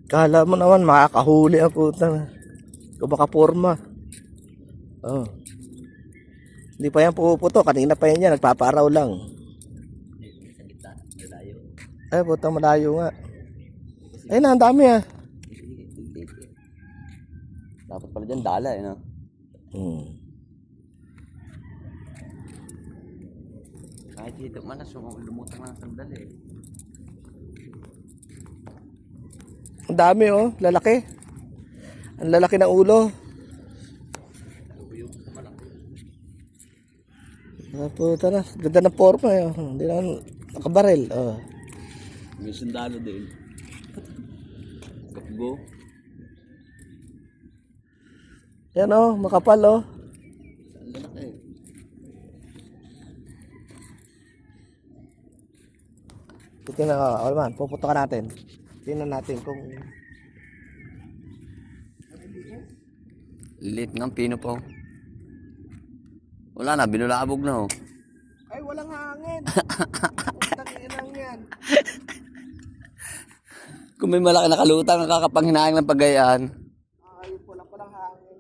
Kala mo naman makakahuli ang puta. Kung baka porma. Oh. Hindi pa yan puputo. Kanina pa yan nagpapaaraw lang. Ay, puta malayo nga. Ay na, ang dami ah. Dapat pala dyan dala eh, no? Kahit dito man, lumutang lang sandali eh. Ang dami oh, lalaki. Ang lalaki ng ulo. Ah, puta na, ganda ng forma eh. Hindi na nakabaril. Oh. May sundalo din. Kapgo. Yan oh, makapal oh. Ang lalaki. Tingnan na, oh, man, puputo ka natin. Tingnan natin kung Lilit ng pino po. Wala na, binulabog na oh. ay walang hangin. Putang inang yan. Kung may malaki na kalutang, nakakapanghinayang ng pagayaan. Ay, wala palang hangin.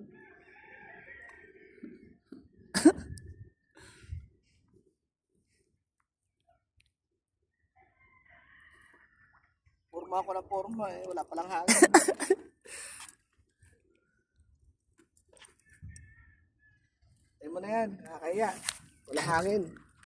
Forma ako ng forma eh, wala palang hangin. Ay mo na yan, nakakaya. Wala hangin.